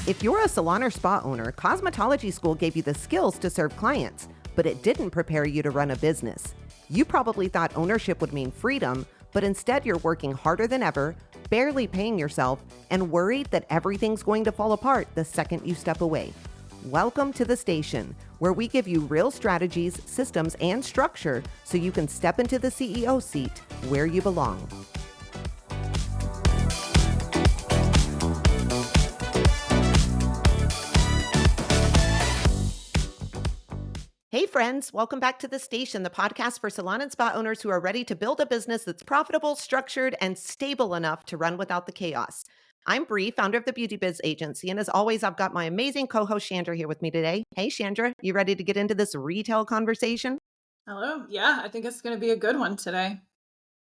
If you're a salon or spa owner, cosmetology school gave you the skills to serve clients, but it didn't prepare you to run a business. You probably thought ownership would mean freedom, but instead you're working harder than ever, barely paying yourself, and worried that everything's going to fall apart the second you step away. Welcome to the station, where we give you real strategies, systems, and structure so you can step into the CEO seat where you belong. Hey friends, welcome back to the station, the podcast for salon and spa owners who are ready to build a business that's profitable, structured, and stable enough to run without the chaos. I'm Bree, founder of the Beauty Biz Agency, and as always, I've got my amazing co-host Chandra here with me today. Hey Chandra, you ready to get into this retail conversation? Hello. Yeah, I think it's going to be a good one today.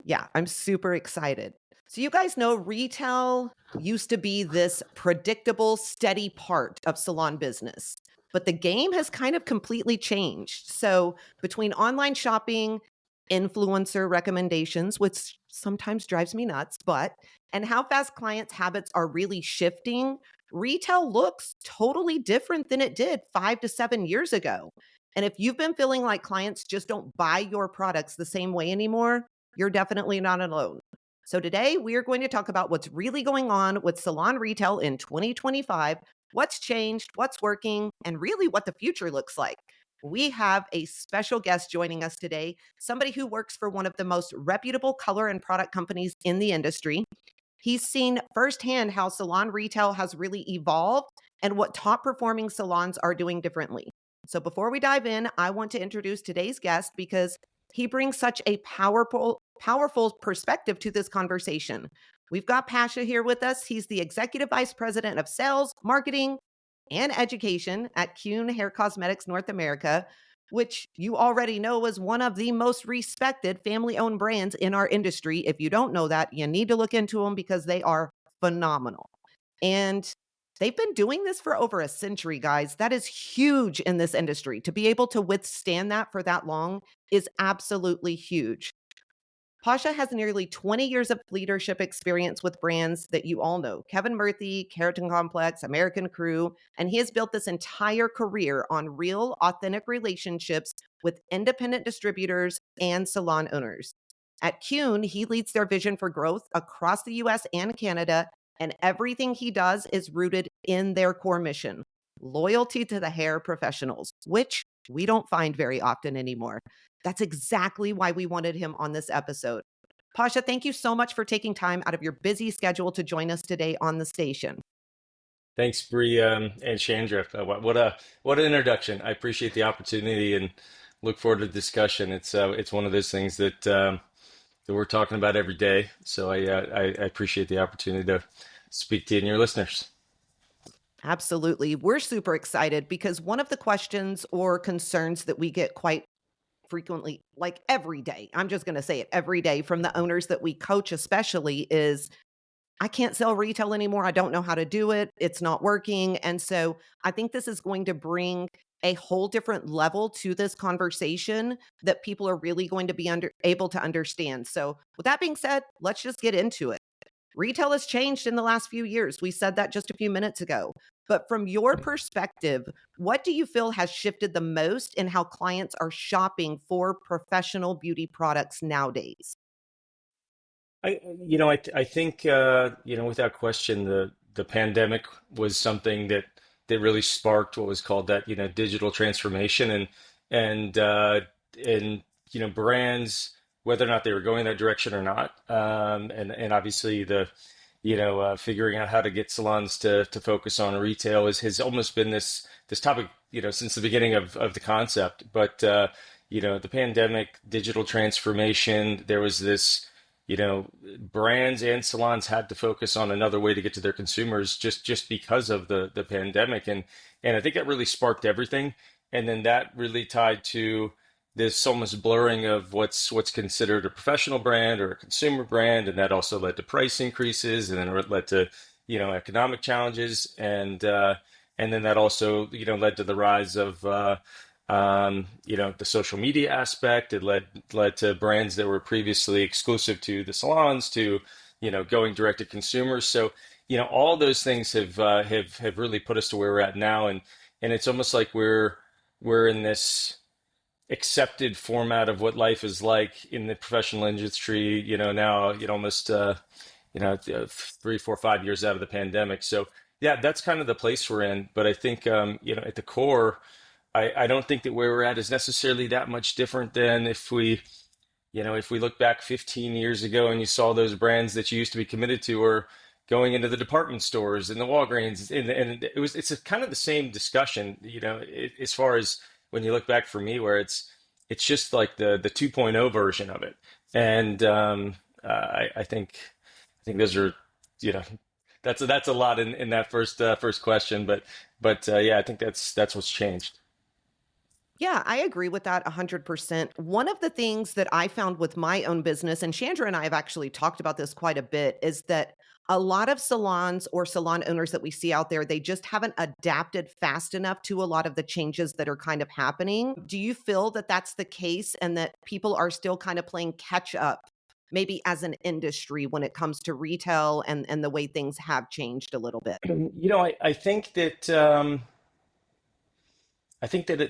Yeah, I'm super excited. So you guys know retail used to be this predictable, steady part of salon business, but the game has kind of completely changed. So between online shopping, influencer recommendations, which sometimes drives me nuts, and how fast clients' habits are really shifting, retail looks totally different than it did 5 to 7 years ago. And if you've been feeling like clients just don't buy your products the same way anymore, you're definitely not alone. So today we are going to talk about what's really going on with salon retail in 2025, what's changed, what's working, and really what the future looks like. We have a special guest joining us today, somebody who works for one of the most reputable color and product companies in the industry. He's seen firsthand how salon retail has really evolved and what top performing salons are doing differently. So before we dive in, I want to introduce today's guest because he brings such a powerful perspective to this conversation. We've got Pasha here with us. He's the Executive Vice President of Sales, Marketing, and Education at Kuhn Hair Cosmetics North America, which you already know is one of the most respected family-owned brands in our industry. If you don't know that, you need to look into them because they are phenomenal. And they've been doing this for over a century, guys. That is huge in this industry. To be able to withstand that for that long is absolutely huge. Pasha has nearly 20 years of leadership experience with brands that you all know, Kevin Murphy, Keratin Complex, American Crew, and he has built this entire career on real, authentic relationships with independent distributors and salon owners. At Kuhn, he leads their vision for growth across the US and Canada, and everything he does is rooted in their core mission, loyalty to the hair professionals, which we don't find very often anymore. That's exactly why we wanted him on this episode. Pasha, thank you so much for taking time out of your busy schedule to join us today on the station. Thanks, Bree, and Chandra. What an introduction. I appreciate the opportunity and look forward to the discussion. It's one of those things that we're talking about every day. So I appreciate the opportunity to speak to you and your listeners. Absolutely. We're super excited because one of the questions or concerns that we get quite frequently, like every day, I'm just going to say it every day from the owners that we coach, especially, is I can't sell retail anymore. I don't know how to do it. It's not working. And so I think this is going to bring a whole different level to this conversation that people are really going to be able to understand. So with that being said, let's just get into it. Retail has changed in the last few years. We said that just a few minutes ago. But from your perspective, what do you feel has shifted the most in how clients are shopping for professional beauty products nowadays? I think, without question, the pandemic was something that really sparked what was called that, digital transformation and brands, whether or not they were going that direction or not. And obviously figuring out how to get salons to focus on retail has almost been this topic, since the beginning of the concept. But, the pandemic, digital transformation, there was this, brands and salons had to focus on another way to get to their consumers just because of the pandemic. And I think that really sparked everything. And then that really tied to this almost blurring of what's considered a professional brand or a consumer brand, and that also led to price increases, and then it led to economic challenges, and then that also led to the rise of the social media aspect. It led to brands that were previously exclusive to the salons to going direct to consumers. So all those things have really put us to where we're at now, and it's almost like we're in this accepted format of what life is like in the professional industry, now, almost, 3, 4, 5 years out of the pandemic. So yeah, that's kind of the place we're in. But I think, at the core, I don't think that where we're at is necessarily that much different than if we look back 15 years ago and you saw those brands that you used to be committed to were going into the department stores and the Walgreens, and it's a kind of the same discussion, as far as when you look back for me, where it's just like the 2.0 version of it. And I think those are, you know, that's a lot in that first question, but yeah, I think that's what's changed. Yeah, I agree with that 100%. One of the things that I found with my own business, and Chandra and I have actually talked about this quite a bit, is that a lot of salons or salon owners that we see out there, they just haven't adapted fast enough to a lot of the changes that are kind of happening. Do you feel that that's the case and that people are still kind of playing catch up, maybe as an industry when it comes to retail and the way things have changed a little bit? I think that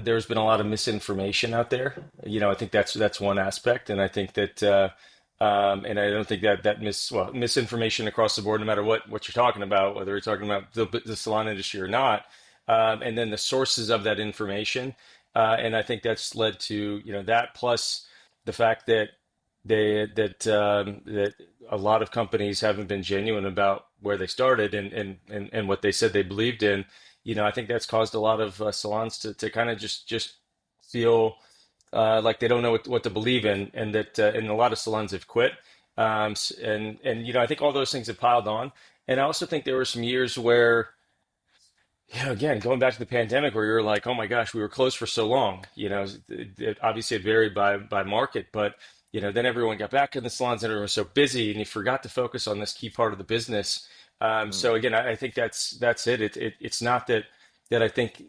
there's been a lot of misinformation out there. I think that's one aspect, and I think that and I don't think misinformation across the board, no matter what you're talking about, whether you're talking about the salon industry or not, and then the sources of that information, and I think that's led to that, plus the fact that that a lot of companies haven't been genuine about where they started and what they said they believed in. I think that's caused a lot of salons to kind of just feel like they don't know what to believe in, and a lot of salons have quit. And I think all those things have piled on. And I also think there were some years where, again, going back to the pandemic, where you're like, oh my gosh, we were closed for so long. Obviously it varied by market, but then everyone got back in the salons and everyone was so busy, and you forgot to focus on this key part of the business. So again, I think that's it. It's not that I think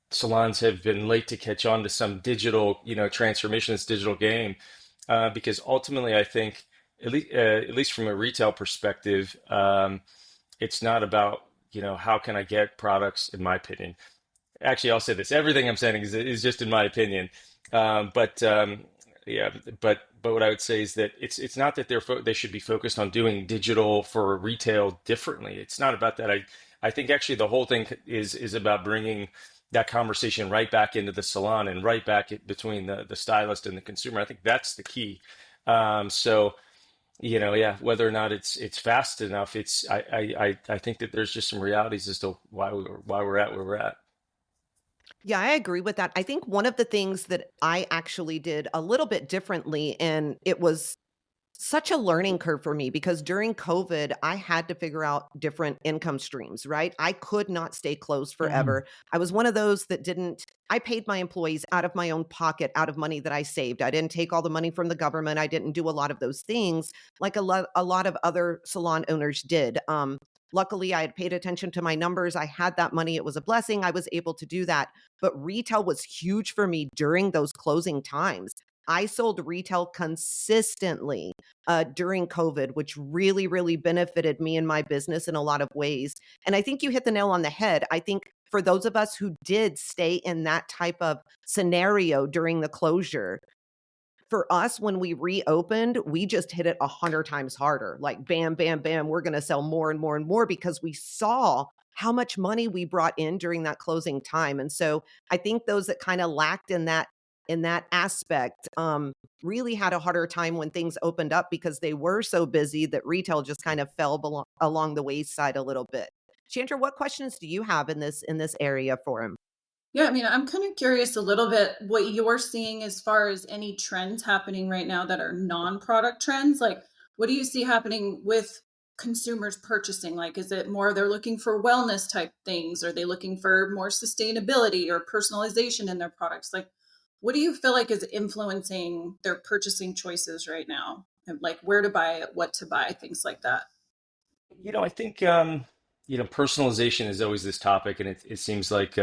salons have been late to catch on to some digital, transformation, this digital game, because ultimately I think at least from a retail perspective, it's not about how can I get products, in my opinion. Actually, I'll say this: everything I'm saying is just in my opinion. But yeah, but what I would say is that it's not that they should be focused on doing digital for retail differently. It's not about that. I think actually the whole thing is about bringing that conversation right back into the salon and right back between the stylist and the consumer. I think that's the key. So yeah, whether or not it's fast enough, I think that there's just some realities as to why we're at where we're at. Yeah, I agree with that. I think one of the things that I actually did a little bit differently, and it was such a learning curve for me because during COVID, I had to figure out different income streams, right? I could not stay closed Mhm. forever. I was one of those that didn't, I paid my employees out of my own pocket, out of money that I saved. I didn't take all the money from the government. I didn't do a lot of those things like a lot of other salon owners did. Luckily, I had paid attention to my numbers. I had that money. It was a blessing. I was able to do that. But retail was huge for me during those closing times. I sold retail consistently during COVID, which really, really benefited me and my business in a lot of ways. And I think you hit the nail on the head. I think for those of us who did stay in that type of scenario during the closure, for us, when we reopened, we just hit it 100 times harder. Like bam, bam, bam, we're going to sell more and more and more because we saw how much money we brought in during that closing time. And so I think those that kind of lacked in that aspect really had a harder time when things opened up because they were so busy that retail just kind of fell along the wayside a little bit. Chandra, what questions do you have in this area for him? Yeah, I mean, I'm kind of curious a little bit what you're seeing as far as any trends happening right now that are non-product trends. Like, what do you see happening with consumers purchasing? Like, is it more they're looking for wellness type things? Are they looking for more sustainability or personalization in their products? Like, what do you feel like is influencing their purchasing choices right now? And like where to buy it, what to buy, things like that. I think personalization is always this topic, and it seems like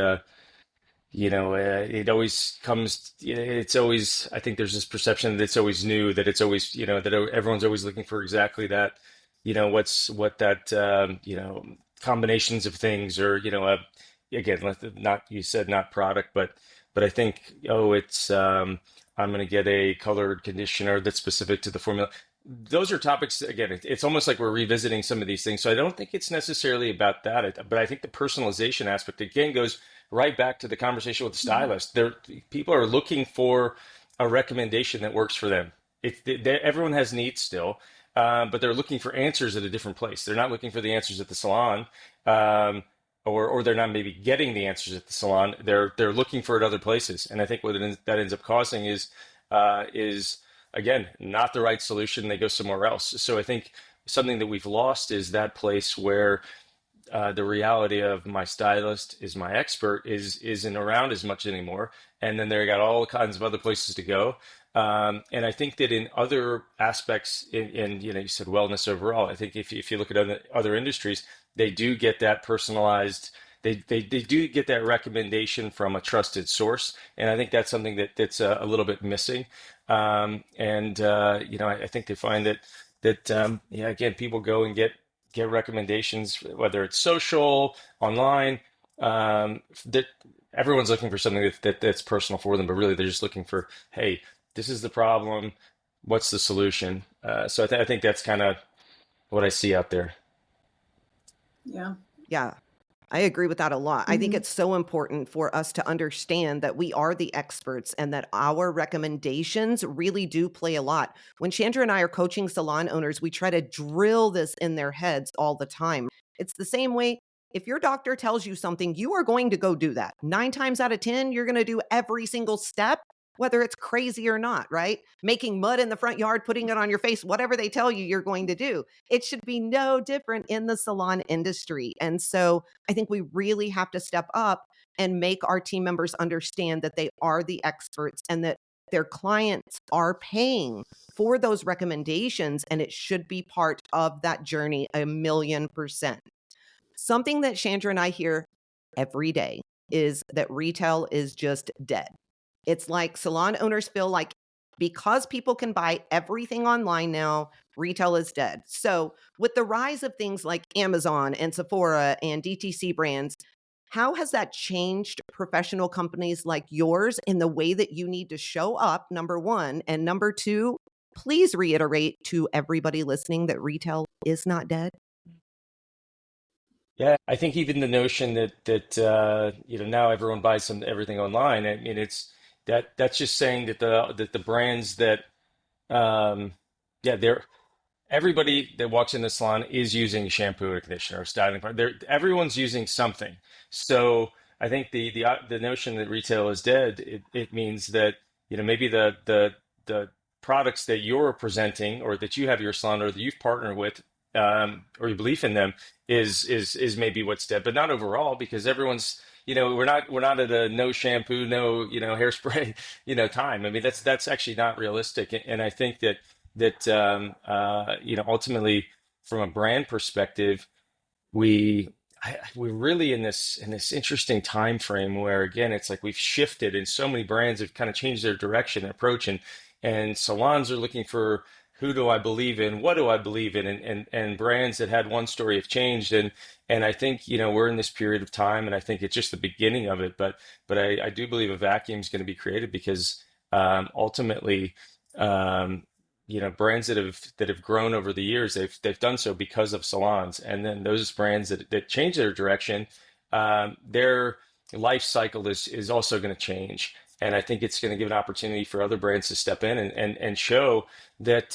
it always comes. It's always. I think there's this perception that it's always new, that it's always that everyone's always looking for exactly that. what that combinations of things, or again, not, you said not product, but I think, oh, it's I'm going to get a colored conditioner that's specific to the formula. Those are topics, again, it's almost like we're revisiting some of these things. So I don't think it's necessarily about that, but I think the personalization aspect again goes right back to the conversation with the Mhm. stylist. People are looking for a recommendation that works for them. Everyone has needs still, but they're looking for answers at a different place. They're not looking for the answers at the salon, um, or they're not maybe getting the answers at the salon. They're looking for it other places, and I think that ends up causing is again not the right solution. They go somewhere else. So I think something that we've lost is that place where the reality of my stylist is my expert isn't around as much anymore, and then they got all kinds of other places to go. And I think that in other aspects, in you said wellness overall. I think if you look at other industries, they do get that personalized. They do get that recommendation from a trusted source, and I think that's something that's a little bit missing. And I think they find that yeah, again, people go and get recommendations, whether it's social, online. That everyone's looking for something that's personal for them, but really they're just looking for, hey, this is the problem. What's the solution? So I think that's kind of what I see out there. Yeah. Yeah, I agree with that a lot. I think Mhm. it's so important for us to understand that we are the experts and that our recommendations really do play a lot. When Chandra and I are coaching salon owners, we try to drill this in their heads all the time. It's the same way if your doctor tells you something, you are going to go do that. 9 times out of 10, you're going to do every single step, whether it's crazy or not, right? Making mud in the front yard, putting it on your face, whatever they tell you, you're going to do. It should be no different in the salon industry. And so I think we really have to step up and make our team members understand that they are the experts and that their clients are paying for those recommendations, and it should be part of that journey 1,000,000%. Something that Chandra and I hear every day is that retail is just dead. It's like salon owners feel like because people can buy everything online now, retail is dead. So, with the rise of things like Amazon and Sephora and DTC brands, how has that changed professional companies like yours in the way that you need to show up? Number one. And number two, please reiterate to everybody listening that retail is not dead. Yeah, I think even the notion that now everyone buys everything online. I mean, that's just saying that the brands that yeah, they're everybody that walks in the salon is using shampoo or conditioner or styling product. Everyone's using something. So I think the notion that retail is dead, it means that maybe the products that you're presenting or that you have your salon or that you've partnered with, or your belief in them is maybe what's dead, but not overall, because everyone's we're not at a no shampoo, no hairspray time. I mean, that's actually not realistic, and I think that ultimately, from a brand perspective, we we're really in this interesting time frame where, again, it's like we've shifted and so many brands have kind of changed their direction and approach, and salons are looking for, who do I believe in, what do I believe in, and brands that had one story have changed, and I think we're in this period of time, and I think it's just the beginning of it, but I do believe a vacuum is going to be created because ultimately, um, brands that have grown over the years, they've done so because of salons, and then those brands that change their direction, their life cycle is also going to change, and I think it's going to give an opportunity for other brands to step in and show that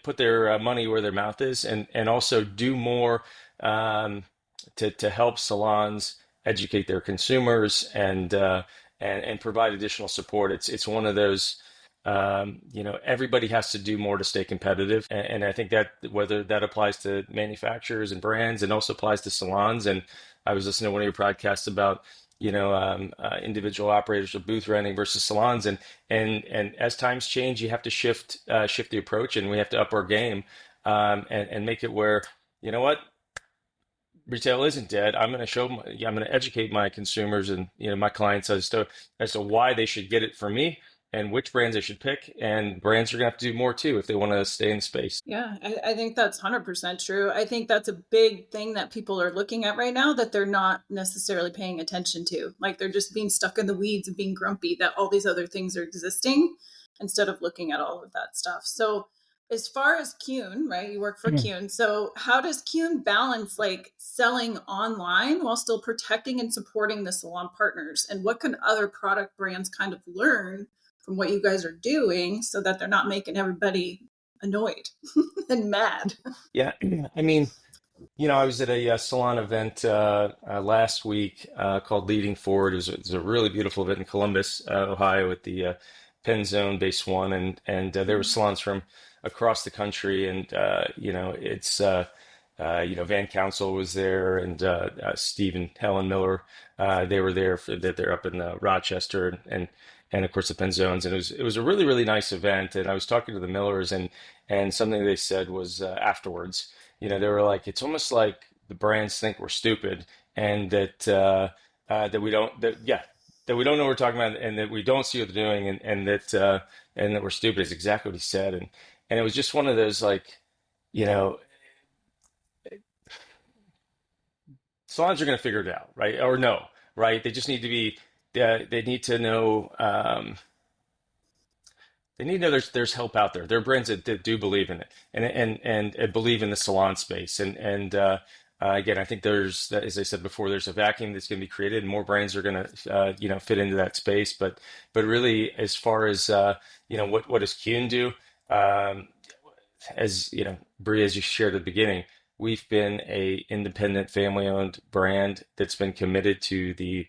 put their money where their mouth is, and also do more um, to help salons educate their consumers and provide additional support. It's one of those, everybody has to do more to stay competitive, and I think that whether that applies to manufacturers and brands, and also applies to salons. And I was listening to one of your podcasts about individual operators of booth renting versus salons, and as times change, you have to shift the approach, and we have to up our game, and make it where, you know what, retail isn't dead. I'm going to educate my consumers and my clients as to why they should get it from me, and which brands they should pick. And brands are going to have to do more too if they want to stay in the space. Yeah, I think that's 100% true. I think that's a big thing that people are looking at right now that they're not necessarily paying attention to. Like they're just being stuck in the weeds and being grumpy that all these other things are existing instead of looking at all of that stuff. So, as far as Kuhn, right? You work for Kuhn. So, how does Kuhn balance like selling online while still protecting and supporting the salon partners? And what can other product brands kind of learn from what you guys are doing so that they're not making everybody annoyed and mad? Yeah, I mean, I was at a salon event last week called Leading Forward. It was a really beautiful event in Columbus, Ohio, at the Penn Zone Base One, and there were salons from across the country, and it's Van Council was there, and Steve and Helen Miller, they were there for that. They're up in Rochester, and of course the Penn Zones, and it was a really really nice event. And I was talking to the Millers, and something they said was afterwards. They were like, it's almost like the brands think we're stupid, and that we don't that we don't know what we're talking about, and that we don't see what they're doing, and that we're stupid is exactly what he said. And it was just one of those, like, you know, salons are going to figure it out, right? Or no, right? They just need to be they need to know. They need to know there's help out there. There are brands that do believe in it, and believe in the salon space. And again, I think as I said before, there's a vacuum that's going to be created, and more brands are going to fit into that space. But really, as far as what does Kuhn do? Um, as Brie, as you shared at the beginning, we've been a independent, family-owned brand that's been committed to the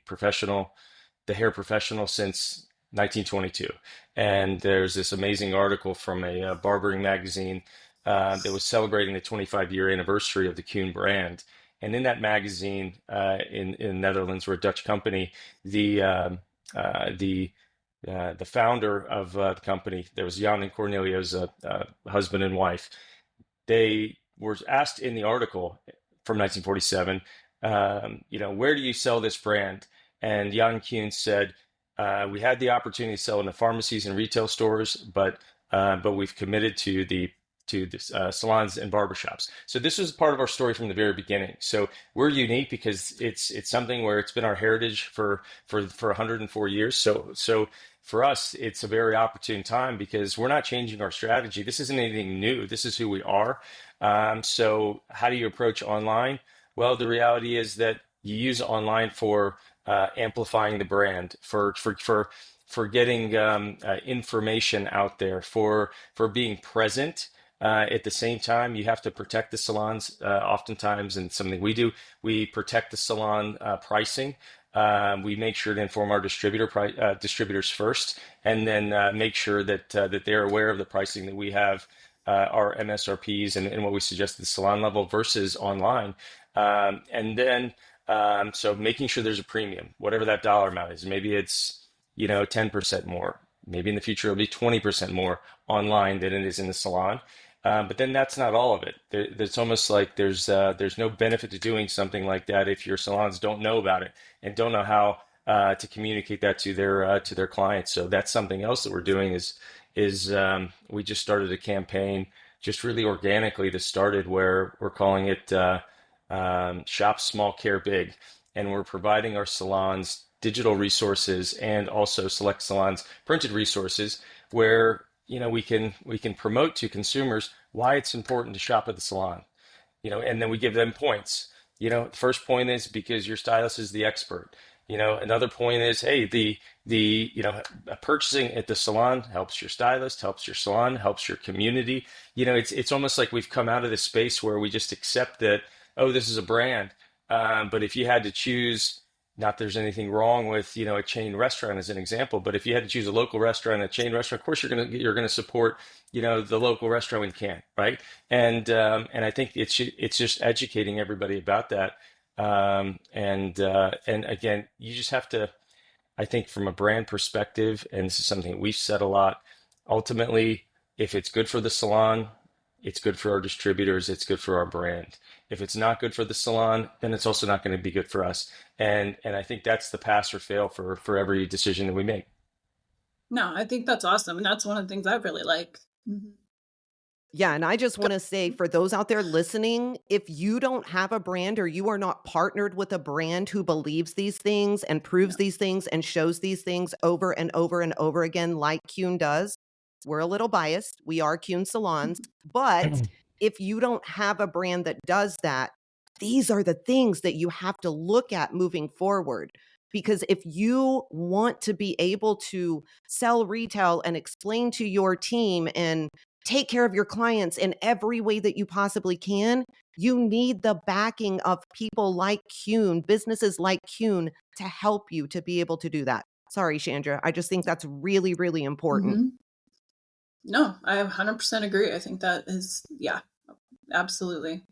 hair professional since 1922. And there's this amazing article from a barbering magazine that was celebrating the 25-year anniversary of the Kuhn brand. And in that magazine, in Netherlands, we're a Dutch company, the the founder of the company, there was Jan and Cornelia's husband and wife. They were asked in the article from 1947, where do you sell this brand? And Jan Kuhn said, we had the opportunity to sell in the pharmacies and retail stores, but we've committed to the salons and barbershops. So this was part of our story from the very beginning. So we're unique because it's something where it's been our heritage for 104 years. So for us, it's a very opportune time because we're not changing our strategy. This isn't anything new. This is who we are. So how do you approach online? Well, the reality is that you use online for amplifying the brand, for getting information out there, for being present. At the same time, you have to protect the salons. Oftentimes, and something we do, we protect the salon pricing. We make sure to inform our distributors first, and then make sure that they're aware of the pricing that we have, our MSRPs, and what we suggest at the salon level versus online. And then so making sure there's a premium, whatever that dollar amount is. Maybe it's 10% more. Maybe in the future it'll be 20% more online than it is in the salon. But then that's not all of it. It's almost like there's no benefit to doing something like that if your salons don't know about it and don't know how to communicate that to their clients. So that's something else that we're doing is we just started a campaign just really organically that started where we're calling it Shop Small, Care Big, and we're providing our salons digital resources and also select salons printed resources where we can promote to consumers why it's important to shop at the salon, and then we give them points. The first point is because your stylist is the expert. Another point is, hey, the purchasing at the salon helps your stylist, helps your salon, helps your community. It's almost like we've come out of this space where we just accept that, oh, this is a brand. But if you had to choose, not there's anything wrong with a chain restaurant as an example, but if you had to choose a local restaurant, a chain restaurant, of course you're gonna support the local restaurant when you can, right? And I think it's just educating everybody about that. And again, you just have to, I think, from a brand perspective, and this is something we've said a lot, ultimately, if it's good for the salon, it's good for our distributors, it's good for our brand. If it's not good for the salon, then it's also not going to be good for us. And I think that's the pass or fail for every decision that we make. No, I think that's awesome, and that's one of the things I really like. Mhm. Yeah, and I just wanna say for those out there listening, if you don't have a brand or you are not partnered with a brand who believes these things and proves Yeah. these things and shows these things over and over and over again like Kuhn does, we're a little biased, we are Kuhn salons, but if you don't have a brand that does that, these are the things that you have to look at moving forward. Because if you want to be able to sell retail and explain to your team and take care of your clients in every way that you possibly can, you need the backing of people like Kuhn, businesses like Kuhn to help you to be able to do that. Sorry, Chandra. I just think that's really, really important. Mhm. No, I 100% agree. I think that is, yeah, absolutely.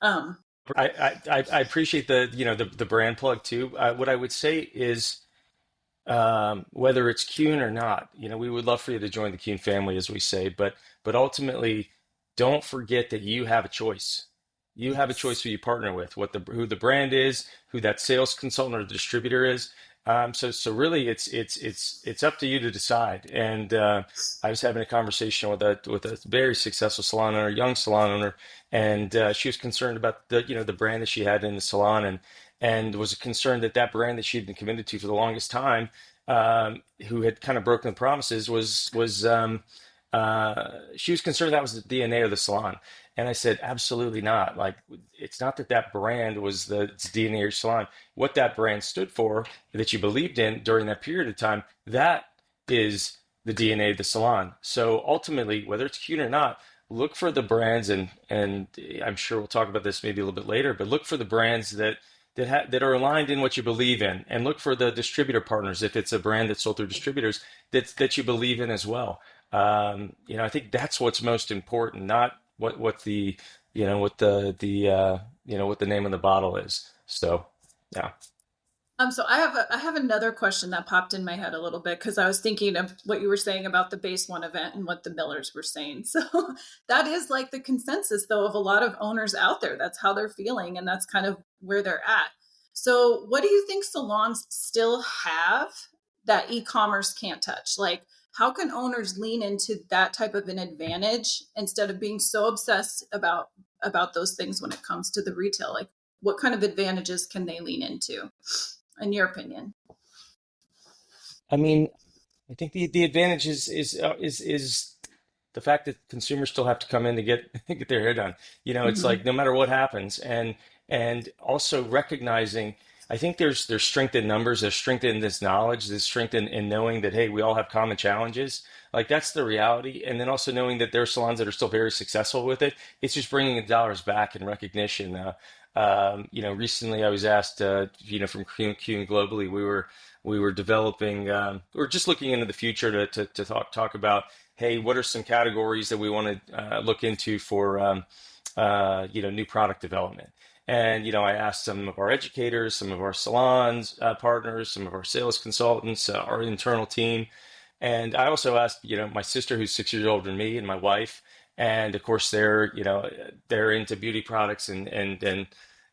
Um, I appreciate the the brand plug too. What I would say is whether it's Kuhn or not, we would love for you to join the Kuhn family, as we say, but ultimately, don't forget that you have a choice. You have a choice Yes. who you partner with, who the brand is, who that sales consultant or distributor is. So really, it's up to you to decide. And I was having a conversation with a very successful salon owner, young salon owner, and she was concerned about the brand that she had in the salon, and was concerned that that brand that she had been committed to for the longest time, who had kind of broken the promises, she was concerned that was the DNA of the salon. And I said, absolutely not. Like, it's not that that brand was the DNA of your salon. What that brand stood for, that you believed in during that period of time, that is the DNA of the salon. So ultimately, whether it's cute or not, look for the brands, and I'm sure we'll talk about this maybe a little bit later, but look for the brands that are aligned in what you believe in, and look for the distributor partners if it's a brand that's sold through distributors that you believe in as well. I think that's what's most important, not what the what what the name of the bottle is. So yeah. so I have another question that popped in my head a little bit because I was thinking of what you were saying about the base one event and what the Millers were saying. So that is like the consensus though of a lot of owners out there. That's how they're feeling and that's kind of where they're at. So what do you think salons still have that e-commerce can't touch? Like how can owners lean into that type of an advantage instead of being so obsessed about those things when it comes to the retail? Like what kind of advantages can they lean into? In your opinion? I mean, I think the advantage is the fact that consumers still have to come in to get get their hair done. It's like Hmm. no matter what happens, and also recognizing. I think there's strength in numbers, there's strength in this knowledge, there's strength in knowing that hey, we all have common challenges. Like that's the reality, and then also knowing that there are salons that are still very successful with it. It's just bringing the dollars back in recognition. Recently I was asked, from Q globally, we were developing, we were just looking into the future to talk about, hey, what are some categories that we want to look into for new product development. And I asked some of our educators, some of our salons partners, some of our sales consultants, our internal team, and I also asked, my sister who's 6 years older than me, and my wife, and of course they're into beauty products and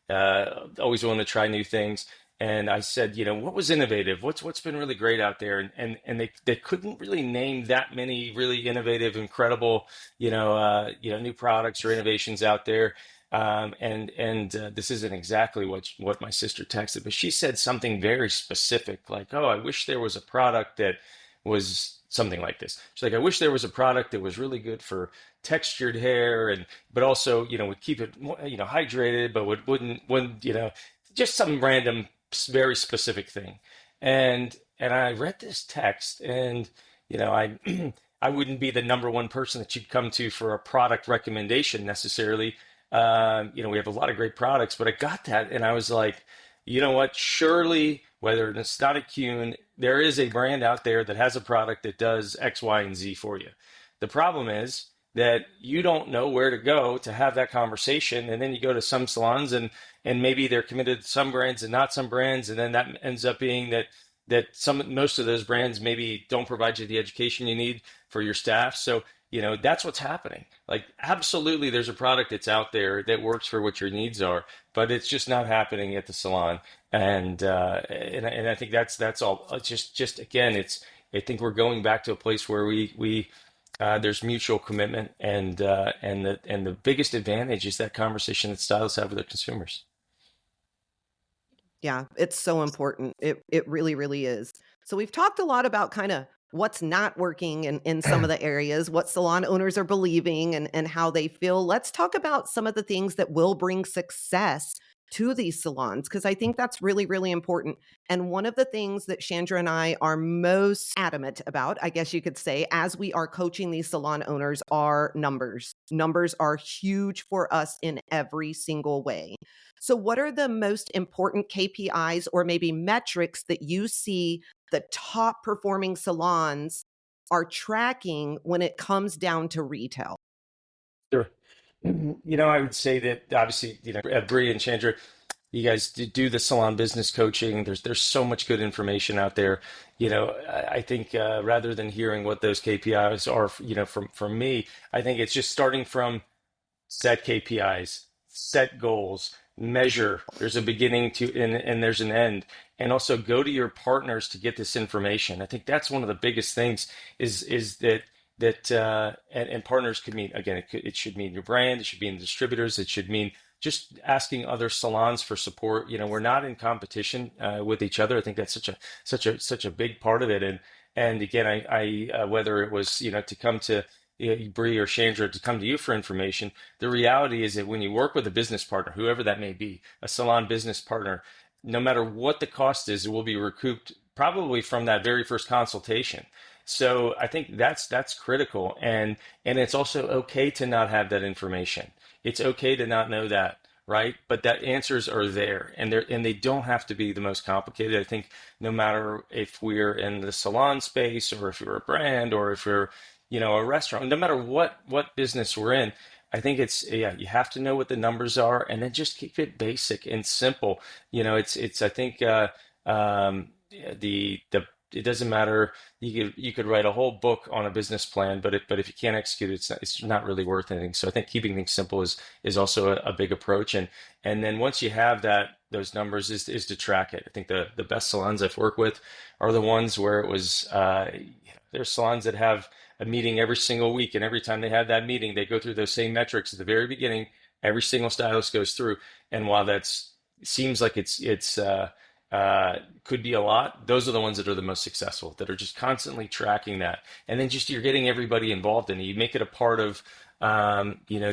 always willing to try new things. And I said, what was innovative? What's been really great out there? And they couldn't really name that many really innovative, incredible, new products or innovations out there. And this isn't exactly what my sister texted, but she said something very specific, like, "Oh, I wish there was a product that was something like this." She's like, "I wish there was a product that was really good for textured hair, and but also, would keep it, hydrated, but wouldn't, just some random, very specific thing." And I read this text, and I I wouldn't be the number one person that you'd come to for a product recommendation necessarily. We have a lot of great products, but I got that, and I was like, you know what? Surely, whether it's not a Kuhn, there is a brand out there that has a product that does X, Y, and Z for you. The problem is that you don't know where to go to have that conversation, and then you go to some salons, and maybe they're committed to some brands and not some brands, and then that ends up being that most of those brands maybe don't provide you the education you need for your staff. So that's what's happening. Like, absolutely, there's a product that's out there that works for what your needs are, but it's just not happening at the salon. And I think that's all. It's just again, I think we're going back to a place where we there's mutual commitment, and the biggest advantage is that conversation that stylists have with their consumers. Yeah, it's so important. It really, really is. So we've talked a lot about kind of what's not working in some of the areas, what salon owners are believing and how they feel. Let's talk about some of the things that will bring success to these salons, because I think that's really, really important. And one of the things that Chandra and I are most adamant about, I guess you could say, as we are coaching these salon owners, are numbers. Numbers are huge for us in every single way. So, what are the most important KPIs or maybe metrics that you see the top performing salons are tracking when it comes down to retail? Sure. I would say that obviously, Bree and Chandra, you guys do the salon business coaching. There's so much good information out there. I think rather than hearing what those KPIs are, from me, I think it's just starting from set KPIs, set goals, measure. There's a beginning to and there's an end. And also go to your partners to get this information. I think that's one of the biggest things is and partners could mean, again, it should mean your brand, it should mean distributors, it should mean just asking other salons for support. We're not in competition with each other. I think that's such a big part of it. And again, I whether it was to come to Bree or Chandra to come to you for information, the reality is that when you work with a business partner, whoever that may be, a salon business partner, no matter what the cost is, it will be recouped probably from that very first consultation. So I think that's critical, and it's also okay to not have that information. It's okay to not know that, right? But that answers are there, and they don't have to be the most complicated. I think no matter if we're in the salon space or if you're a brand or if you're a restaurant, no matter what business we're in, I think it's, yeah, you have to know what the numbers are, and then just keep it basic and simple. It's I think the it doesn't matter. You could write a whole book on a business plan, but if you can't execute it, it's not really worth anything. So I think keeping things simple is also a big approach. And then once you have those numbers is to track it. I think the best salons I've worked with are the ones where it was there's salons that have a meeting every single week, and every time they have that meeting, they go through those same metrics at the very beginning. Every single stylist goes through, and while that's seems like could be a lot, those are the ones that are the most successful, that are just constantly tracking that, and then just you're getting everybody involved in it. You make it a part of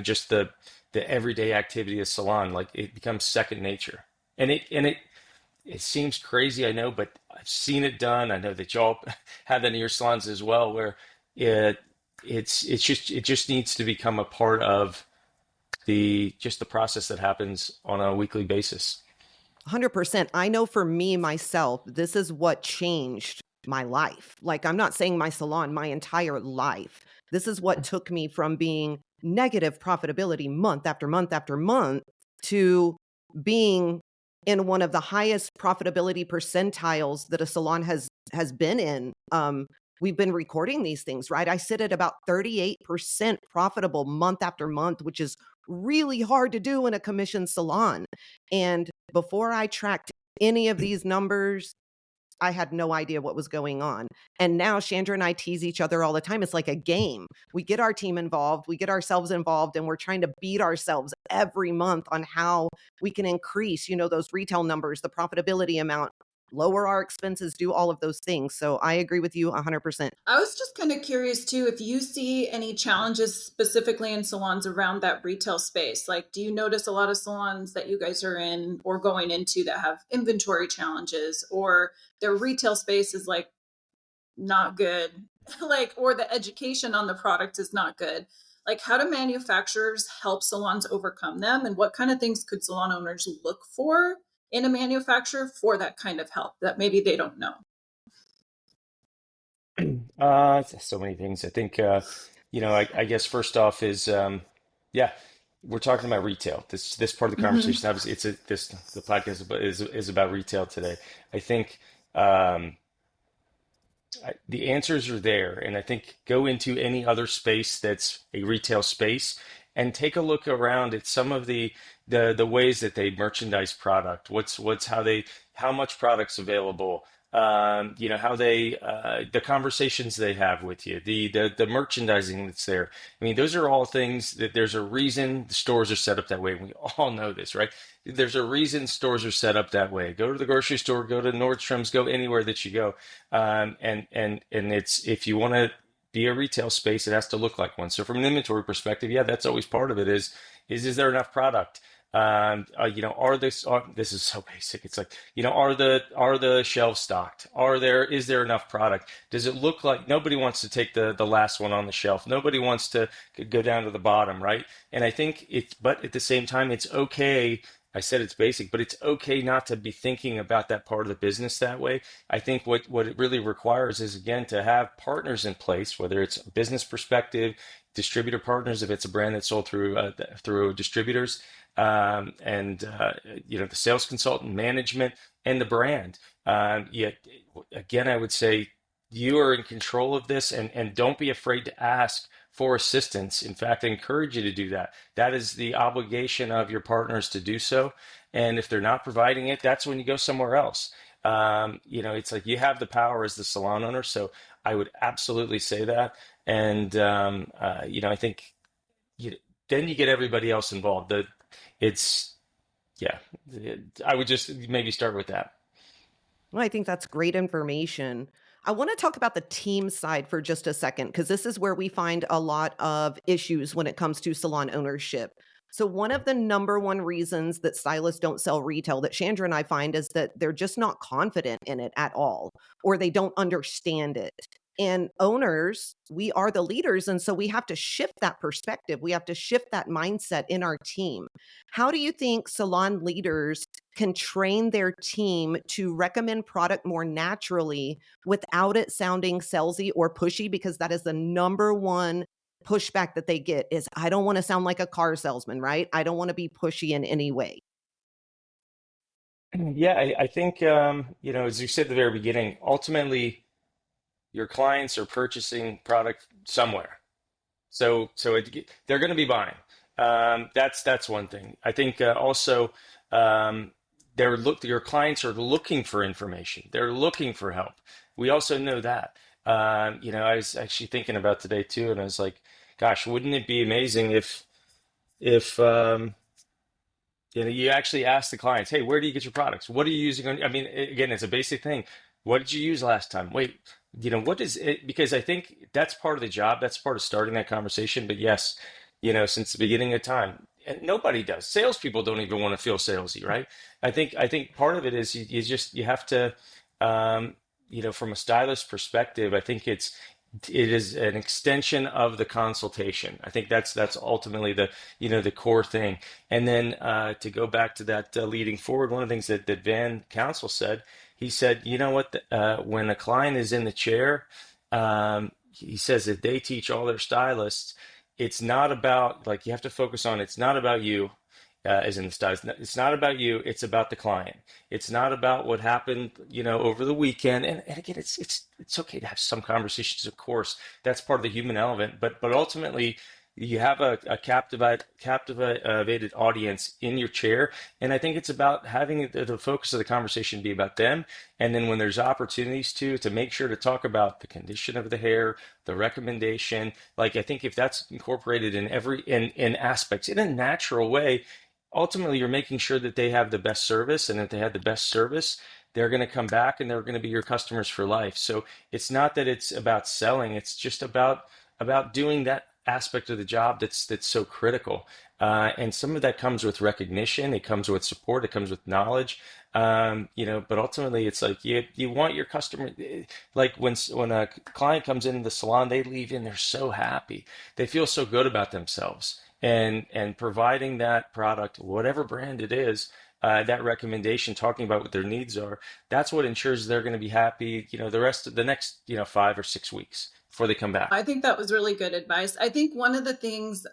just the everyday activity of salon, like it becomes second nature. And it seems crazy, I know, but I've seen it done. I know that y'all have that in your salons as well, where it it just needs to become a part of the process that happens on a weekly basis. 100%. I know for me, myself, this is what changed my life. Like, I'm not saying my salon, my entire life. This is what took me from being negative profitability month after month after month to being in one of the highest profitability percentiles that a salon has been in. We've been recording these things, right? I sit at about 38% profitable month after month, which is really hard to do in a commission salon. And before I tracked any of these numbers, I had no idea what was going on. And now Chandra and I tease each other all the time. It's like a game. We get our team involved, we get ourselves involved, and we're trying to beat ourselves every month on how we can increase, those retail numbers, the profitability amount, lower our expenses, do all of those things. So I agree with you 100%. I was just kind of curious too if you see any challenges specifically in salons around that retail space. Like, do you notice a lot of salons that you guys are in or going into that have inventory challenges, or their retail space is like not good, like, or the education on the product is not good? Like, how do manufacturers help salons overcome them, and what kind of things could salon owners look for in a manufacturer for that kind of help that maybe they don't know? So many things. I think, I guess first off is, yeah, we're talking about retail. This part of the Hmm. conversation, obviously, the podcast is about retail today. I think, um, the answers are there, and I think go into any other space that's a retail space and take a look around at some of the ways that they merchandise product. What's how much product's available. how they the conversations they have with you, the merchandising that's there. I mean, those are all things that there's a reason the stores are set up that way. We all know this, right? There's a reason stores are set up that way. Go to the grocery store, go to Nordstrom's, go anywhere that you go. And it's, if you want to be a retail space, it has to look like one. So from an inventory perspective, yeah, that's always part of it. Is there enough product? This is so basic. It's like, are the shelves stocked? Is there enough product? Does it look like nobody wants to take the last one on the shelf? Nobody wants to go down to the bottom, right? And I think but at the same time, it's okay. I said it's basic, but it's okay not to be thinking about that part of the business that way. I think what it really requires is, again, to have partners in place, whether it's a business perspective, distributor partners, if it's a brand that's sold through distributors, and the sales consultant, management, and the brand. Yet again, I would say you are in control of this, and don't be afraid to ask for assistance. In fact, I encourage you to do that. That is the obligation of your partners to do so. And if they're not providing it, that's when you go somewhere else. It's like you have the power as the salon owner. So I would absolutely say that. And I think you, then you get everybody else involved. It's yeah. I would just maybe start with that. Well, I think that's great information. I want to talk about the team side for just a second, because this is where we find a lot of issues when it comes to salon ownership. So, one of the number one reasons that stylists don't sell retail that Chandra and I find is that they're just not confident in it at all, or they don't understand it. And owners, we are the leaders. And so we have to shift that perspective. We have to shift that mindset in our team. How do you think salon leaders can train their team to recommend product more naturally without it sounding salesy or pushy? Because that is the number one pushback that they get is, I don't want to sound like a car salesman, right? I don't want to be pushy in any way. Yeah, I think as you said at the very beginning, ultimately your clients are purchasing product somewhere. They're going to be buying. That's one thing. I think also your clients are looking for information. They're looking for help. We also know that. I was actually thinking about today too, and I was like, gosh, wouldn't it be amazing if you actually ask the clients, hey, where do you get your products? What are you using on? I mean, again, it's a basic thing. What did you use last time? Wait, what is it? Because I think that's part of the job. That's part of starting that conversation. But yes, since the beginning of time, and nobody does. Salespeople don't even want to feel salesy, right? I think part of it is you have to, from a stylist perspective, I think it is an extension of the consultation. I think that's ultimately the core thing. And then to go back to that leading forward, one of the things that Van Council said, he said, you know what, when a client is in the chair, he says that they teach all their stylists, it's not about, like, you have to focus on, it's not about you. As in the stylist, it's not about you. It's about the client. It's not about what happened, over the weekend. And again, it's okay to have some conversations, of course. That's part of the human element. But ultimately, you have a captivated audience in your chair, and I think it's about having the focus of the conversation be about them. And then when there's opportunities to make sure to talk about the condition of the hair, the recommendation. Like, I think if that's incorporated in aspects in a natural way, ultimately you're making sure that they have the best service, and if they have the best service, they're going to come back and they're going to be your customers for life. So it's not that it's about selling, it's just about doing that aspect of the job that's so critical. And some of that comes with recognition, it comes with support, it comes with knowledge. But ultimately it's like you want your customer, like when a client comes into the salon, they leave in, they're so happy, they feel so good about themselves, and providing that product, whatever brand it is, that recommendation, talking about what their needs are, that's what ensures they're going to be happy, the rest of the next, 5 or 6 weeks before they come back. I think that was really good advice. I think one of the things,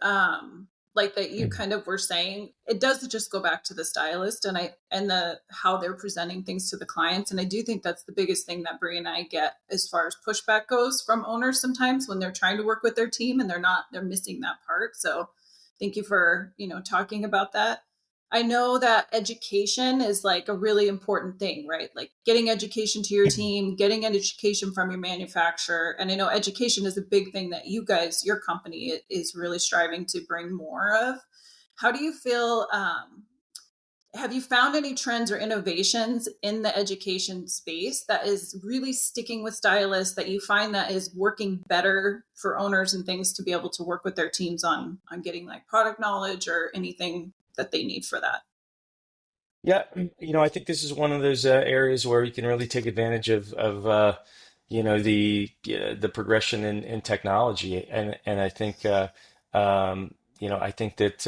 like that you kind of were saying, it does just go back to the stylist and the how they're presenting things to the clients. And I do think that's the biggest thing that Brie and I get as far as pushback goes from owners sometimes when they're trying to work with their team and they're missing that part. So thank you for, talking about that. I know that education is like a really important thing, right? Like getting education to your team, getting an education from your manufacturer. And I know education is a big thing that you guys, your company is really striving to bring more of. How do you feel? Have you found any trends or innovations in the education space that is really sticking with stylists that you find that is working better for owners and things to be able to work with their teams on getting like product knowledge or anything that they need for that? Yeah, I think this is one of those areas where you can really take advantage of the progression in technology, and I think I think that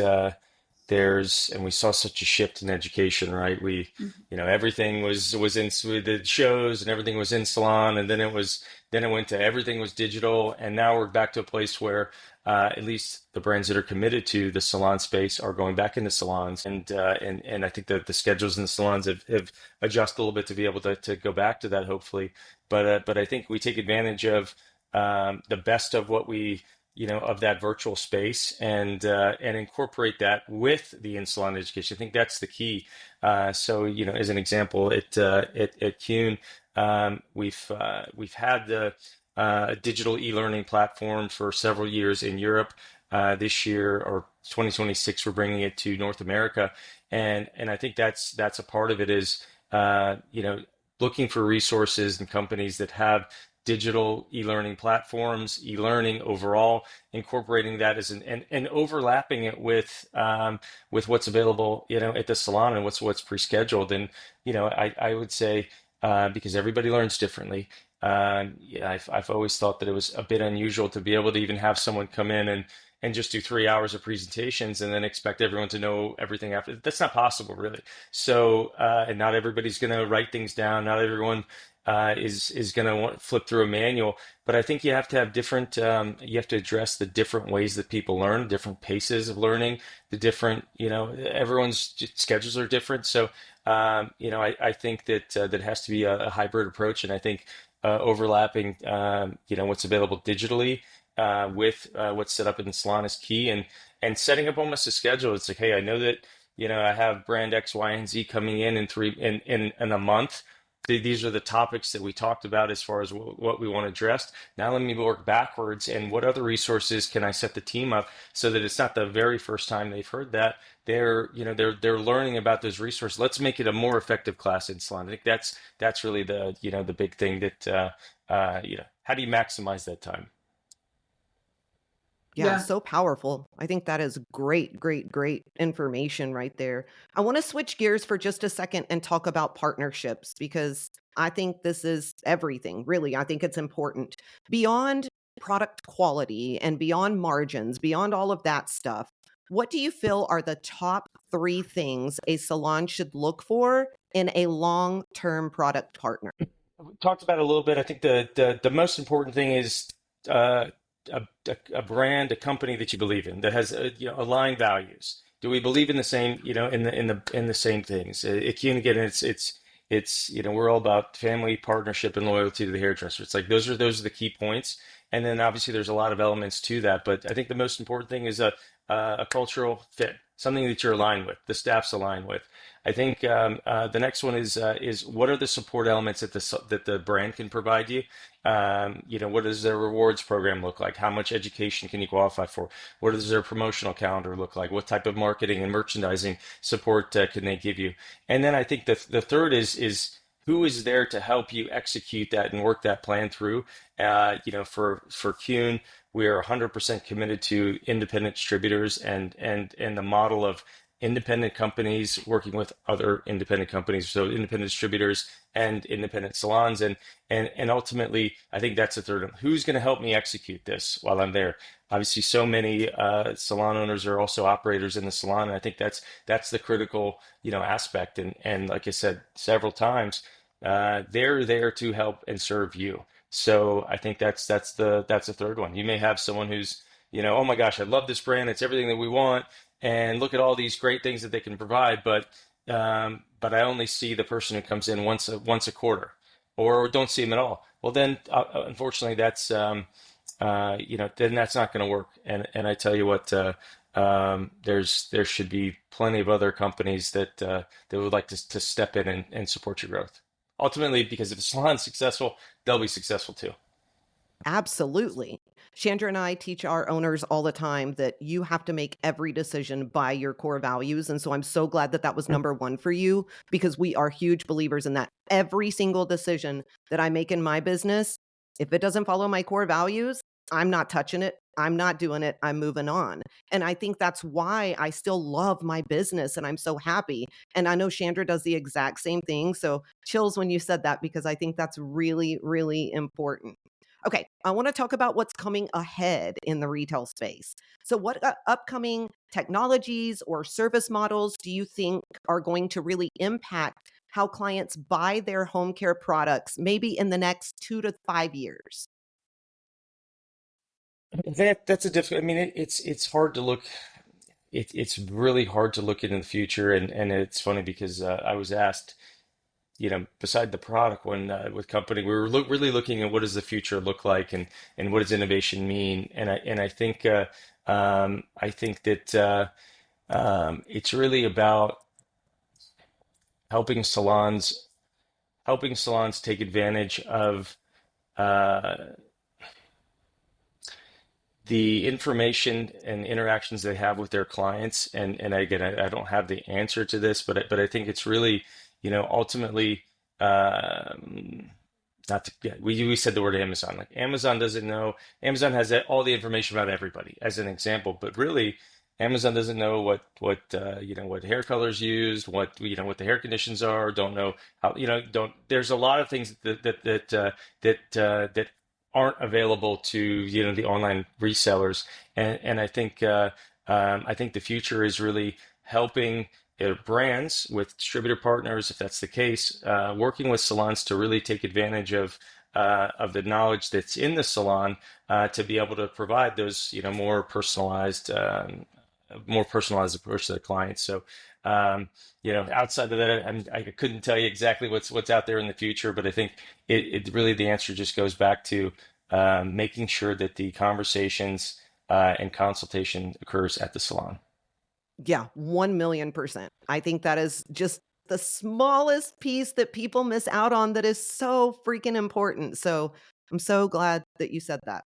and we saw such a shift in education, right? Mhm. Everything was in with the shows and everything was in salon, and then it went to everything was digital, and now we're back to a place where at least the brands that are committed to the salon space are going back into salons, and I think that the schedules in the salons have adjusted a little bit to be able to go back to that, hopefully. But I think we take advantage of the best of what we of that virtual space, and incorporate that with the in-salon education. I think that's the key. So as an example, at Kuhn, we've had the digital e-learning platform for several years in Europe. This year, or 2026, we're bringing it to North America, and I think that's a part of it is looking for resources and companies that have digital e-learning platforms, e-learning overall, incorporating that as and overlapping it with what's available, at the salon, and what's pre-scheduled. And I would say because everybody learns differently. Yeah, I've always thought that it was a bit unusual to be able to even have someone come in and just do 3 hours of presentations and then expect everyone to know everything after. That's not possible, really. So, and not everybody's going to write things down. Not everyone is going to flip through a manual. But I think you have to have different. You have to address the different ways that people learn, different paces of learning, the different. Everyone's schedules are different. So, I think that has to be a hybrid approach, and I think overlapping, what's available digitally with what's set up in the salon is key, and setting up almost a schedule. It's like, hey, I know that I have brand X, Y, and Z coming in in a month. These are the topics that we talked about as far as what we want addressed. Now let me work backwards, and what other resources can I set the team up so that it's not the very first time they've heard that. They're learning about those resources. Let's make it a more effective class in salon. I think that's really the big thing that how do you maximize that time? Yeah, Yeah. so powerful. I think that is great, great, great information right there. I want to switch gears for just a second and talk about partnerships because I think this is everything, really. I think it's important. Beyond product quality and beyond margins, beyond all of that stuff, what do you feel are the top three things a salon should look for in a long term product partner? We talked about it a little bit. I think the most important thing is uh, a brand, a company that you believe in that has aligned values. Do we believe in the same, in the same things? Again, it's we're all about family, partnership, and loyalty to the hairdresser. It's like those are the key points, and then obviously there's a lot of elements to that. But I think the most important thing is a cultural fit, something that you're aligned with, the staff's aligned with. I think the next one is what are the support elements that the brand can provide you? What does their rewards program look like? How much education can you qualify for? What does their promotional calendar look like? What type of marketing and merchandising support can they give you? And then I think the third is who is there to help you execute that and work that plan through? For Kuhn, we are 100% committed to independent distributors and the model of independent companies working with other independent companies, so independent distributors and independent salons, and ultimately, I think that's the third one. Who's going to help me execute this while I'm there? Obviously, so many salon owners are also operators in the salon, and I think that's the critical aspect. And like I said several times, they're there to help and serve you. So I think that's the third one. You may have someone who's oh my gosh, I love this brand. It's everything that we want, and look at all these great things that they can provide. But I only see the person who comes in once a quarter, or don't see them at all. Well, then unfortunately, then that's not going to work. And I tell you what, there should be plenty of other companies that would like to step in and support your growth. Ultimately, because if the salon's successful, they'll be successful too. Absolutely. Chandra and I teach our owners all the time that you have to make every decision by your core values. And so I'm so glad that that was number one for you, because we are huge believers in that. Every single decision that I make in my business, if it doesn't follow my core values, I'm not touching it. I'm not doing it. I'm moving on. And I think that's why I still love my business and I'm so happy. And I know Chandra does the exact same thing. So chills when you said that, because I think that's really, really important. Okay, I want to talk about what's coming ahead in the retail space. So, what upcoming technologies or service models do you think are going to really impact how clients buy their home care products, maybe in the next 2 to 5 years? That's a difficult. I mean, it's hard to look. It's really hard to look into the future, and it's funny because I was asked, beside the product when with company, we were really looking at what does the future look like, and what does innovation mean, I think that it's really about helping salons helping salons take advantage of uh, the information and interactions they have with their clients. And again, I don't have the answer to this, but I think it's really, ultimately, um, not to, yeah, we said the word Amazon. Like Amazon doesn't know. Amazon has all the information about everybody, as an example, but really, Amazon doesn't know what hair colors used, what the hair conditions are. Don't know how, don't. There's a lot of things that aren't available to the online resellers, and I think the future is really helping brands with distributor partners, if that's the case, working with salons to really take advantage of the knowledge that's in the salon, to be able to provide those more personalized approach to the clients. So outside of that, I couldn't tell you exactly what's out there in the future, but I think it really, the answer just goes back to making sure that the conversations and consultation occurs at the salon. Yeah, 1,000,000%. I think that is just the smallest piece that people miss out on that is so freaking important. So I'm so glad that you said that.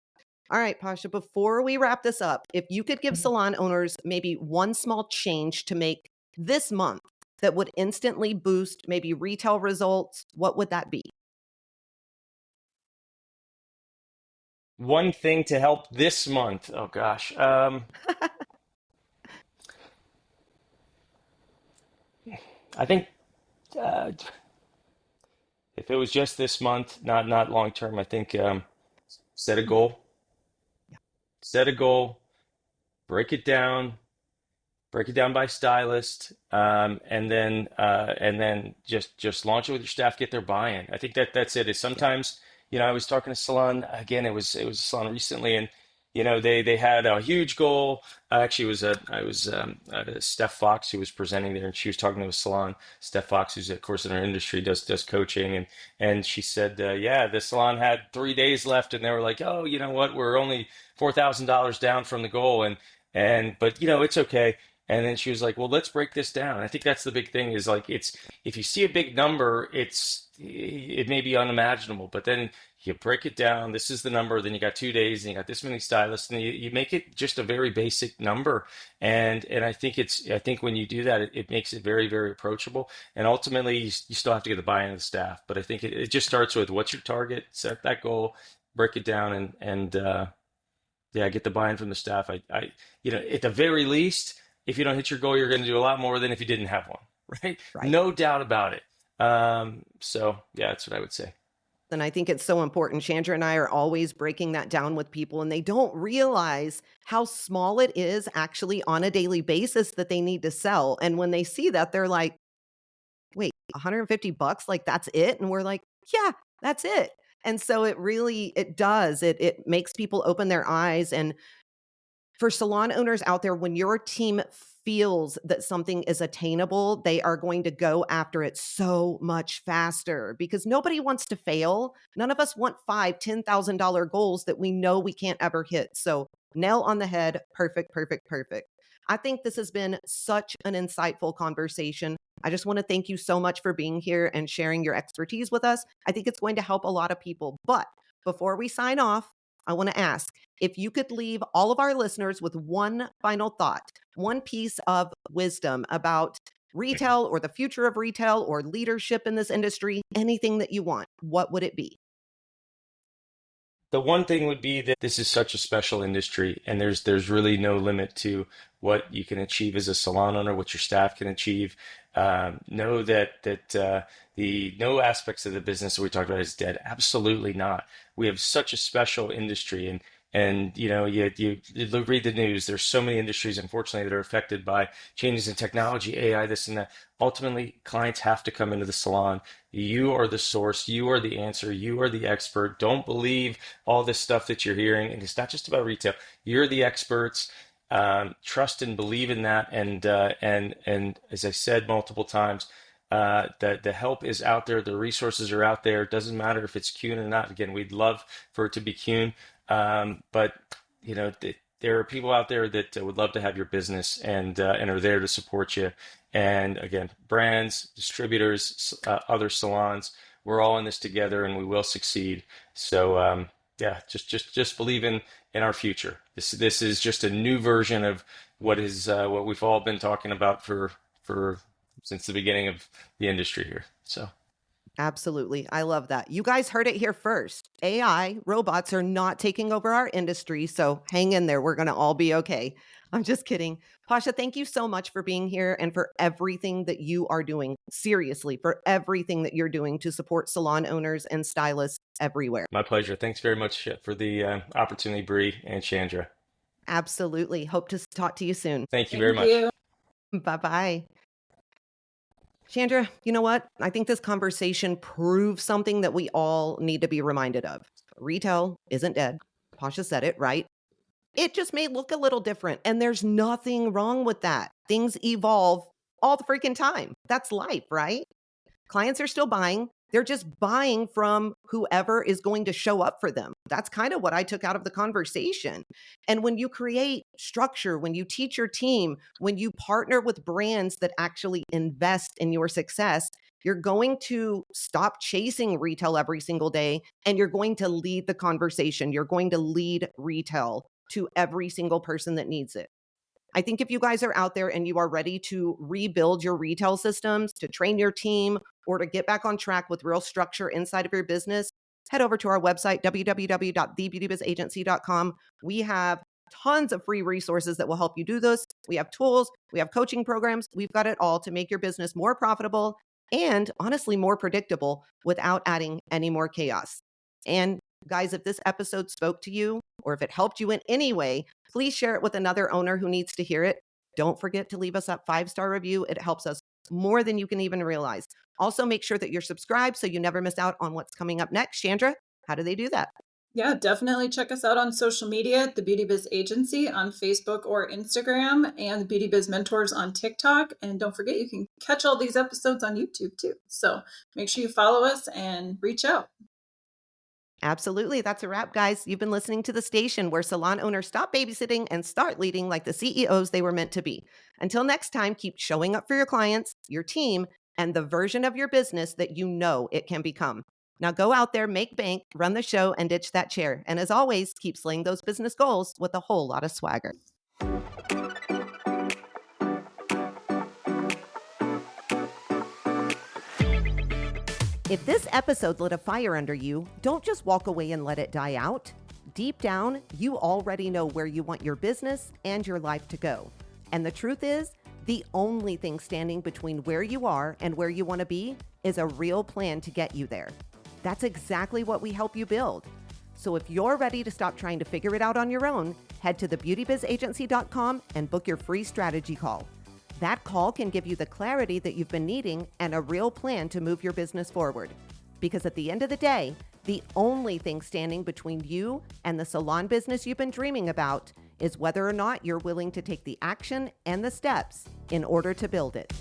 All right, Pasha, before we wrap this up, if you could give salon owners maybe one small change to make this month that would instantly boost maybe retail results, what would that be? One thing to help this month. Oh gosh. I think uh, if it was just this month, not long term, I think set a goal. Set a goal. Break it down. Break it down by stylist, and then just launch it with your staff, get their buy-in. I think that's it. Is Yeah. sometimes, I was talking to salon again. It was a salon recently, and they had a huge goal. Actually, I was at Steph Fox, who was presenting there, and she was talking to a salon. Steph Fox, who's of course in our industry, does coaching, and she said, yeah, the salon had 3 days left, and they were like, oh, you know what, we're only $4,000 down from the goal, and but it's okay. And then she was like, "Well, let's break this down." I think that's the big thing, is like, it's, if you see a big number, it may be unimaginable, but then you break it down. This is the number. Then you got 2 days, and you got this many stylists, and you make it just a very basic number. And I think when you do that, it makes it very, very approachable. And ultimately, you still have to get the buy-in of the staff. But I think it just starts with, what's your target? Set that goal, break it down, and yeah, get the buy-in from the staff. At the very least, if you don't hit your goal, you're going to do a lot more than if you didn't have one, right? Right. No doubt about it. So yeah, that's what I would say. And I think it's so important. Chandra and I are always breaking that down with people, and they don't realize how small it is actually on a daily basis that they need to sell. And when they see that, they're like, wait, $150? Like that's it? And we're like, yeah, that's it. And so it does. It makes people open their eyes. And for salon owners out there, when your team feels that something is attainable, they are going to go after it so much faster, because nobody wants to fail. None of us want $5,000, $10,000 goals that we know we can't ever hit. So Nail on the head. Perfect, perfect, perfect. I think this has been such an insightful conversation. I just want to thank you so much for being here and sharing your expertise with us. I think it's going to help a lot of people. But before we sign off, I want to ask if you could leave all of our listeners with one final thought, one piece of wisdom about retail or the future of retail or leadership in this industry, anything that you want, what would it be? The one thing would be that this is such a special industry, and there's really no limit to what you can achieve as a salon owner, what your staff can achieve. Know that the no aspects of the business that we talked about is dead. Absolutely not. We have such a special industry, and you read the news. There's so many industries, unfortunately, that are affected by changes in technology, AI, this and that. Ultimately, clients have to come into the salon. You are the source. You are the answer. You are the expert. Don't believe all this stuff that you're hearing. And it's not just about retail. You're the experts. Trust and believe in that. And as I said multiple times, the help is out there. The resources are out there. It doesn't matter if it's Kuhn or not. Again, we'd love for it to be Kuhn. But there are people out there that would love to have your business and are there to support you. And again, brands, distributors, other salons, we're all in this together, and we will succeed. So yeah, just believe in our future. This is just a new version of what we've all been talking about for since the beginning of the industry here. So. Absolutely. I love that. You guys heard it here first. AI, robots are not taking over our industry. So hang in there. We're going to all be okay. I'm just kidding. Pasha, thank you so much for being here and for everything that you are doing. Seriously, for everything that you're doing to support salon owners and stylists everywhere. My pleasure. Thanks very much for the opportunity, Bree and Chandra. Absolutely. Hope to talk to you soon. Thank you very Thank much. you. Bye-bye. Chandra, you know what? I think this conversation proves something that we all need to be reminded of. Retail isn't dead. Pasha said it, right? It just may look a little different, and there's nothing wrong with that. Things evolve all the freaking time. That's life, right? Clients are still buying. They're just buying from whoever is going to show up for them. That's kind of what I took out of the conversation. And when you create structure, when you teach your team, when you partner with brands that actually invest in your success, you're going to stop chasing retail every single day, and you're going to lead the conversation. You're going to lead retail to every single person that needs it. I think if you guys are out there and you are ready to rebuild your retail systems, to train your team, or to get back on track with real structure inside of your business, head over to our website, www.thebeautybizagency.com. We have tons of free resources that will help you do this. We have tools, we have coaching programs. We've got it all to make your business more profitable and honestly more predictable without adding any more chaos. And guys, if this episode spoke to you or if it helped you in any way, please share it with another owner who needs to hear it. Don't forget to leave us a 5-star review. It helps us more than you can even realize. Also, make sure that you're subscribed so you never miss out on what's coming up next. Chandra, how do they do that? Yeah, definitely check us out on social media at the Beauty Biz Agency on Facebook or Instagram, and the Beauty Biz Mentors on TikTok. And don't forget, you can catch all these episodes on YouTube too. So make sure you follow us and reach out. Absolutely. That's a wrap, guys. You've been listening to the station where salon owners stop babysitting and start leading like the CEOs they were meant to be. Until next time, keep showing up for your clients, your team, and the version of your business that you know it can become. Now go out there, make bank, run the show, and ditch that chair. And as always, keep slaying those business goals with a whole lot of swagger. If this episode lit a fire under you, don't just walk away and let it die out. Deep down, you already know where you want your business and your life to go. And the truth is, the only thing standing between where you are and where you want to be is a real plan to get you there. That's exactly what we help you build. So if you're ready to stop trying to figure it out on your own, head to thebeautybizagency.com and book your free strategy call. That call can give you the clarity that you've been needing and a real plan to move your business forward. Because at the end of the day, the only thing standing between you and the salon business you've been dreaming about is whether or not you're willing to take the action and the steps in order to build it.